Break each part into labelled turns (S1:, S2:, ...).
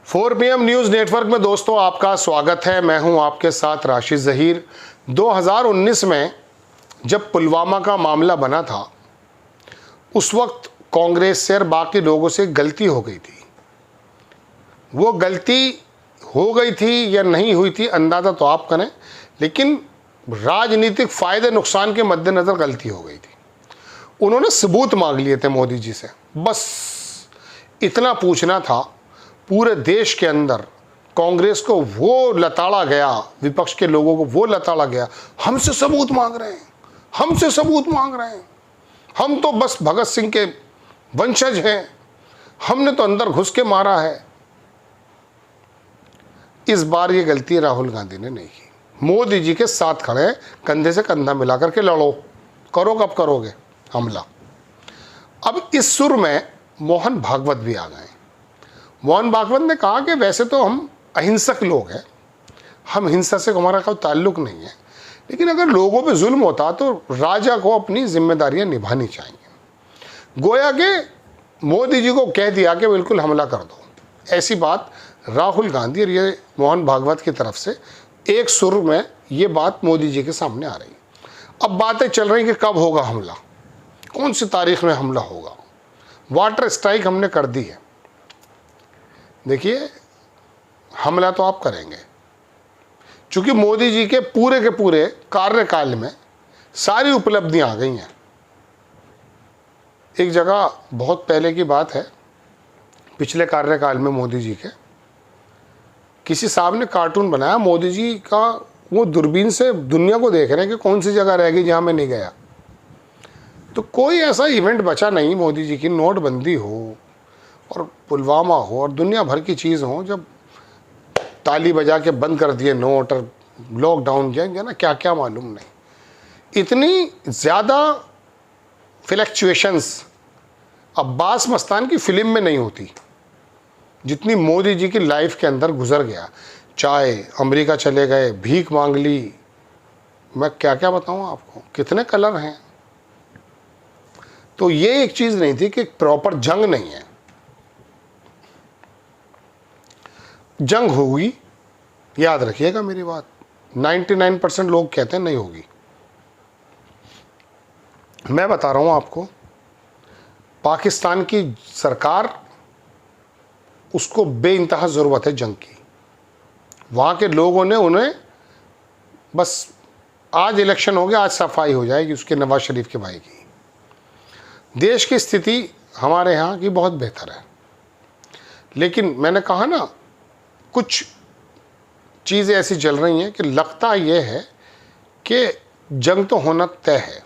S1: 4PM news network में दोस्तों आपका स्वागत है। मैं हूं आपके साथ राशिद ज़हीर। 2019 में जब पुलवामा का मामला बना था उस वक्त कांग्रेस से और बाकी लोगों से गलती हो गई थी। वो गलती हो गई थी या नहीं हुई थी अंदाज़ा तो आप करें, लेकिन राजनीतिक फ़ायदे नुकसान के मद्देनज़र गलती हो गई थी। उन्होंने सबूत मांग लिए थे मोदी जी से, बस इतना पूछना था। पूरे देश के अंदर कांग्रेस को वो लताड़ा गया, विपक्ष के लोगों को वो लताड़ा गया, हमसे सबूत मांग रहे हैं, हमसे सबूत मांग रहे हैं, हम तो बस भगत सिंह के वंशज हैं, हमने तो अंदर घुस के मारा है। इस बार ये गलती राहुल गांधी ने नहीं की। मोदी जी के साथ खड़े हैं, कंधे से कंधा मिला करके लड़ो, करो कब करोगे हमला। अब इस सुर में मोहन भागवत भी आ गए। मोहन भागवत ने कहा कि वैसे तो हम अहिंसक लोग हैं, हम हिंसा से हमारा कोई ताल्लुक नहीं है, लेकिन अगर लोगों पे जुल्म होता तो राजा को अपनी जिम्मेदारियां निभानी चाहिए। गोया के मोदी जी को कह दिया कि बिल्कुल हमला कर दो। ऐसी बात राहुल गांधी और ये मोहन भागवत की तरफ से एक सुर में ये बात मोदी जी के सामने आ रही। अब बातें चल रही कि कब होगा हमला, कौन सी तारीख में हमला होगा। वाटर स्ट्राइक हमने कर दी है। देखिए, हमला तो आप करेंगे, क्योंकि मोदी जी के पूरे कार्यकाल में सारी उपलब्धियां आ गई हैं। एक जगह बहुत पहले की बात है, पिछले कार्यकाल में मोदी जी के किसी साहब ने कार्टून बनाया, मोदी जी का वो दूरबीन से दुनिया को देख रहे हैं कि कौन सी जगह रह गई जहां मैं नहीं गया। तो कोई ऐसा इवेंट बचा नहीं मोदी जी की, नोटबंदी हो और पुलवामा हो और दुनिया भर की चीज़ हो, जब ताली बजा के बंद कर दिए नोट और लॉकडाउन किया ना, क्या क्या मालूम नहीं। इतनी ज़्यादा फ्लक्चुएशंस अब्बास मस्तान की फिल्म में नहीं होती जितनी मोदी जी की लाइफ के अंदर गुजर गया। चाहे अमेरिका चले गए, भीख मांग ली, मैं क्या क्या बताऊँ आपको, कितने कलर हैं। तो ये एक चीज़ नहीं थी कि प्रॉपर जंग नहीं है। जंग होगी, याद रखिएगा मेरी बात। 99% लोग कहते हैं नहीं होगी। मैं बता रहा हूं आपको, पाकिस्तान की सरकार, उसको बेइंतहा ज़रूरत है जंग की। वहाँ के लोगों ने उन्हें बस आज इलेक्शन हो गया, आज सफाई हो जाएगी उसके नवाज शरीफ के भाई की। देश की स्थिति हमारे यहाँ की बहुत बेहतर है, लेकिन मैंने कहा ना, कुछ चीज़ें ऐसी चल रही हैं कि लगता ये है कि जंग तो होना तय है।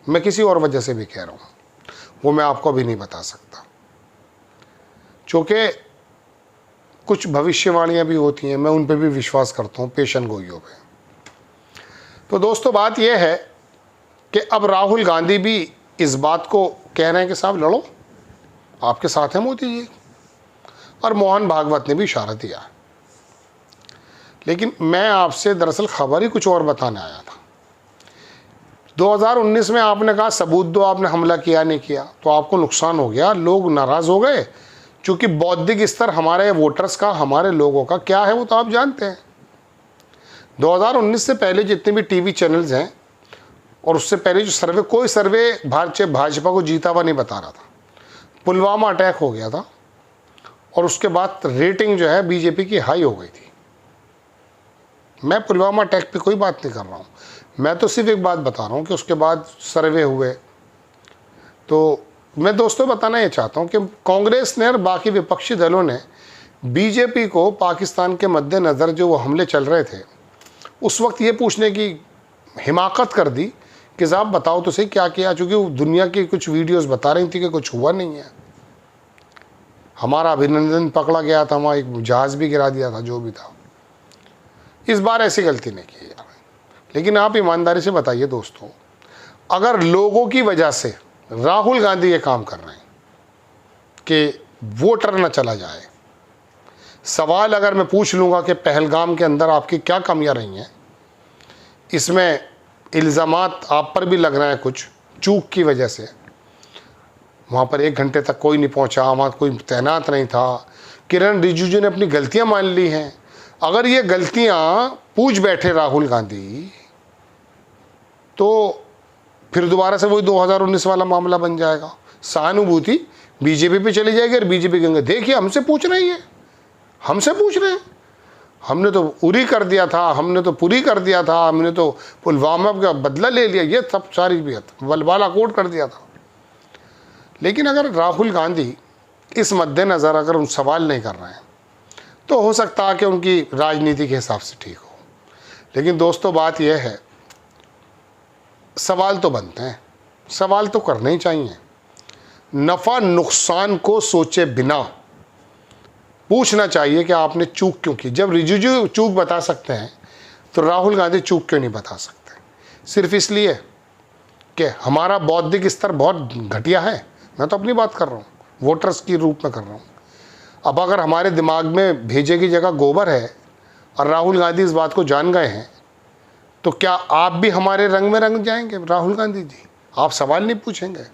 S1: मैं किसी और वजह से भी कह रहा हूँ, वो मैं आपको अभी नहीं बता सकता, क्योंकि कुछ भविष्यवाणियाँ भी होती हैं, मैं उन पर भी विश्वास करता हूँ, पेशन गोइयों पे। तो दोस्तों, बात यह है कि अब राहुल गांधी भी इस बात को कह रहे हैं कि साहब लड़ो, आपके साथ हैं मोदी जी, और मोहन भागवत ने भी इशारा दिया। लेकिन मैं आपसे दरअसल खबर ही कुछ और बताने आया था। 2019 में आपने कहा सबूत दो, आपने हमला किया नहीं किया, तो आपको नुकसान हो गया, लोग नाराज़ हो गए, क्योंकि बौद्धिक स्तर हमारे वोटर्स का, हमारे लोगों का क्या है वो तो आप जानते हैं। 2019 से पहले जितने भी टीवी चैनल्स हैं और उससे पहले जो सर्वे, कोई सर्वे भाजपा को जीता हुआ नहीं बता रहा था। पुलवामा अटैक हो गया था और उसके बाद रेटिंग जो है बीजेपी की हाई हो गई थी। मैं पुलवामा अटैक पे कोई बात नहीं कर रहा हूँ, मैं तो सिर्फ एक बात बता रहा हूँ कि उसके बाद सर्वे हुए। तो मैं दोस्तों बताना ये चाहता हूँ कि कांग्रेस ने और बाकी विपक्षी दलों ने बीजेपी को पाकिस्तान के मद्देनज़र जो वो हमले चल रहे थे उस वक्त ये पूछने की हिमाकत कर दी कि साहब बताओ तो सही क्या किया, चूँकि दुनिया की कुछ वीडियोज़ बता रही थी कि कुछ हुआ नहीं है। हमारा अभिनंदन पकड़ा गया था, वहाँ एक जहाज़ भी गिरा दिया था, जो भी था। इस बार ऐसी गलती नहीं की यार। लेकिन आप ईमानदारी से बताइए दोस्तों, अगर लोगों की वजह से राहुल गांधी ये काम कर रहे हैं कि वोटर न चला जाए, सवाल अगर मैं पूछ लूँगा कि पहलगाम के अंदर आपकी क्या कमियां रही हैं, इसमें इल्ज़ामात आप पर भी लग रहे हैं कुछ चूक की वजह से, वहाँ पर 1 घंटे तक कोई नहीं पहुँचा, वहाँ कोई तैनात नहीं था। किरण रिजिजू ने अपनी गलतियाँ मान ली हैं। अगर ये गलतियाँ पूछ बैठे राहुल गांधी तो फिर दोबारा से वही 2019 वाला मामला बन जाएगा। सहानुभूति बीजेपी पे चली जाएगी और बीजेपी कहेंगे देखिए हमसे पूछ रही है, हमसे पूछ रहे हैं, हमने तो उरी कर दिया था, हमने तो पूरी कर दिया था, हमने तो पुलवामा का बदला ले लिया, ये सब सारी बात बलवाला कोट कर दिया था। लेकिन अगर राहुल गांधी इस मद्देनज़र अगर उन सवाल नहीं कर रहे हैं तो हो सकता है कि उनकी राजनीति के हिसाब से ठीक हो। लेकिन दोस्तों बात यह है, सवाल तो बनते हैं, सवाल तो करने ही चाहिए। नफ़ा नुकसान को सोचे बिना पूछना चाहिए कि आपने चूक क्यों की। जब रिजिजू चूक बता सकते हैं तो राहुल गांधी चूक क्यों नहीं बता सकते? सिर्फ इसलिए कि हमारा बौद्धिक स्तर बहुत घटिया है। मैं तो अपनी बात कर रहा हूँ, वोटर्स की रूप में कर रहा हूँ। अब अगर हमारे दिमाग में भेजे की जगह गोबर है और राहुल गांधी इस बात को जान गए हैं तो क्या आप भी हमारे रंग में रंग जाएंगे? राहुल गांधी जी, आप सवाल नहीं पूछेंगे?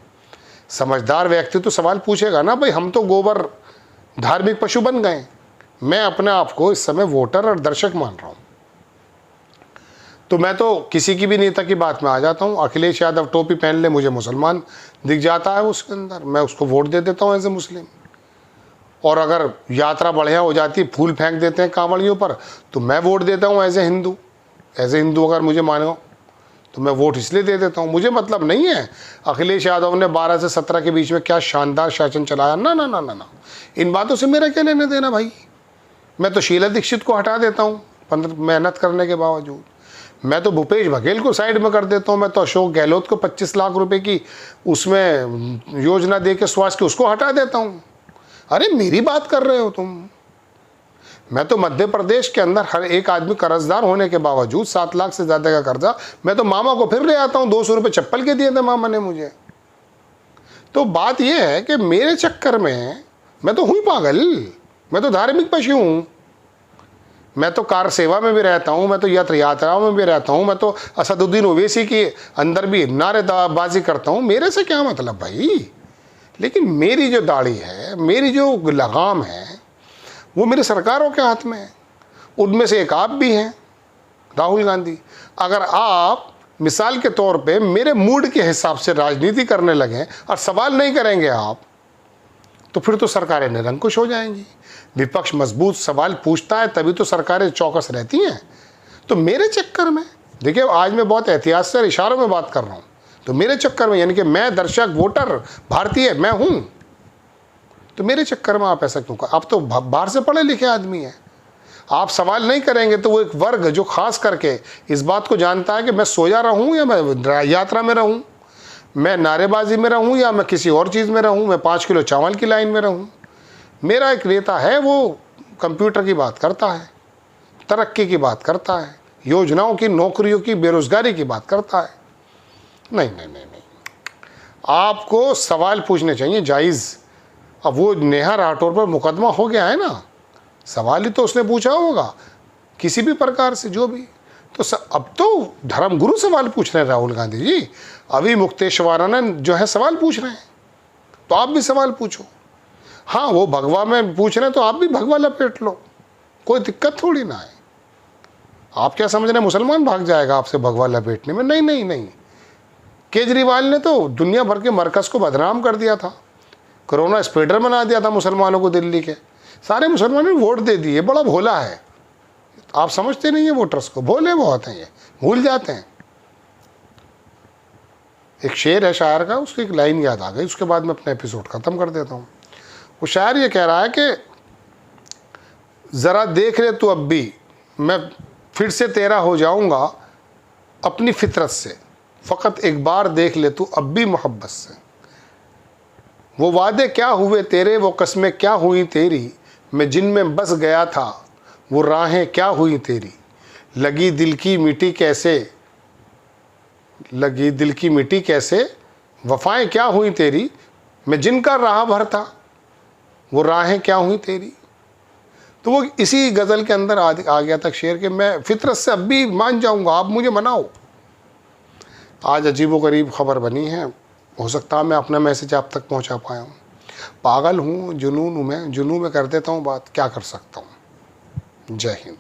S1: समझदार व्यक्ति तो सवाल पूछेगा ना, भाई हम तो गोबर धार्मिक पशु बन गए। मैं अपने आप को इस समय वोटर और दर्शक मान रहा हूँ, तो मैं तो किसी की भी नेता की बात में आ जाता हूँ। अखिलेश यादव टोपी पहन ले, मुझे मुसलमान दिख जाता है उसके अंदर, मैं उसको वोट दे देता हूँ एज ए मुस्लिम। और अगर यात्रा बढ़िया हो जाती है, फूल फेंक देते हैं कांवड़ियों पर, तो मैं वोट देता हूँ as a Hindu. As a Hindu अगर मुझे मानो तो मैं वोट इसलिए दे देता हूँ। मुझे मतलब नहीं है अखिलेश यादव ने 12 से 17 के बीच में क्या शानदार शासन चलाया, ना ना ना ना ना, इन बातों से मेरा क्या लेना देना भाई। मैं तो शीला दीक्षित को हटा देता हूँ मेहनत करने के बावजूद। मैं तो भूपेश बघेल को साइड में कर देता हूँ। मैं तो अशोक गहलोत को 25 लाख रुपए की उसमें योजना दे के स्वास्थ्य की उसको हटा देता हूँ। अरे मेरी बात कर रहे हो तुम? मैं तो मध्य प्रदेश के अंदर हर एक आदमी कर्जदार होने के बावजूद 7 लाख से ज़्यादा का कर्जा, मैं तो मामा को फिर ले आता हूँ। 200 रुपये चप्पल के दिए थे मामा ने मुझे। तो बात यह है कि मेरे चक्कर में मैं तो हुई पागल, मैं तो धार्मिक पशु हूँ। मैं तो कार सेवा में भी रहता हूँ, मैं तो यात्राओं में भी रहता हूँ, मैं तो असदुद्दीन ओवैसी के अंदर भी नारेबाजी करता हूँ। मेरे से क्या मतलब भाई? लेकिन मेरी जो दाढ़ी है, मेरी जो लगाम है, वो मेरी सरकारों के हाथ में है। उनमें से एक आप भी हैं, राहुल गांधी। अगर आप मिसाल के तौर पे मेरे मूड के हिसाब से राजनीति करने लगें और सवाल नहीं करेंगे आप, तो फिर तो सरकारें निरंकुश हो जाएंगी। विपक्ष मजबूत सवाल पूछता है तभी तो सरकारें चौकस रहती हैं। तो मेरे चक्कर में देखिए, आज मैं बहुत एहतियात से इशारों में बात कर रहा हूँ, तो मेरे चक्कर में, यानी कि मैं दर्शक वोटर भारतीय मैं हूँ, तो मेरे चक्कर में आप ऐसा क्यों कर? आप तो बाहर से पढ़े लिखे आदमी हैं, आप सवाल नहीं करेंगे तो वो एक वर्ग जो खास करके इस बात को जानता है कि मैं सोया रहूं या मैं यात्रा में रहूं, मैं नारेबाजी में रहूं या मैं किसी और चीज़ में रहूं, मैं 5 किलो चावल की लाइन में रहूं। मेरा एक नेता है, वो कंप्यूटर की बात करता है, तरक्की की बात करता है, योजनाओं की, नौकरियों की, बेरोजगारी की बात करता है। नहीं नहीं नहीं नहीं, आपको सवाल पूछने चाहिए जायज़। अब वो नेहा राठौर पर मुकदमा हो गया है ना, सवाल ही तो उसने पूछा होगा किसी भी प्रकार से, जो भी। तो अब तो धर्मगुरु सवाल पूछ रहे हैं राहुल गांधी जी, अभी मुक्तेश्वरानंद जो है सवाल पूछ रहे हैं, तो आप भी सवाल पूछो। हाँ, वो भगवा में पूछ रहे हैं तो आप भी भगवा लपेट लो, कोई दिक्कत थोड़ी ना है। आप क्या समझ रहे हैं मुसलमान भाग जाएगा आपसे भगवा लपेटने में? नहीं नहीं नहीं। केजरीवाल ने तो दुनिया भर के मरकज़ को बदनाम कर दिया था, कोरोना स्प्रेडर बना दिया था मुसलमानों को। दिल्ली के सारे मुसलमानों ने वोट दे दिए। बड़ा भोला है, आप समझते नहीं है वोटर्स को, भोले बहुत हैं, ये भूल जाते हैं। एक शेर है शायर का, उसकी एक लाइन याद आ गई, उसके बाद मैं अपना एपिसोड ख़त्म कर देता हूँ। वो शायर ये कह रहा है कि ज़रा देख ले तू अब भी, मैं फिर से तेरा हो जाऊँगा अपनी फितरत से, फ़कत एक बार देख ले तू अब भी मोहब्बत से। वो वादे क्या हुए तेरे, वो कस्में क्या हुई तेरी, मैं जिनमें बस गया था वो राहें क्या हुई तेरी। लगी दिल की मिट्टी कैसे, लगी दिल की मिट्टी कैसे, वफ़ाएं क्या हुई तेरी, मैं जिनका राह भर था वो राहें क्या हुई तेरी। तो वो इसी गज़ल के अंदर आ गया था शेर के, मैं फितरत से अब भी मान जाऊंगा, आप मुझे मनाओ। आज अजीबो गरीब खबर बनी है, हो सकता है मैं अपना मैसेज आप तक पहुंचा पाया हूँ। पागल हूँ, जुनून हूँ मैं, जुनून में कर देता हूँ बात, क्या कर सकता हूँ। जय हिंद।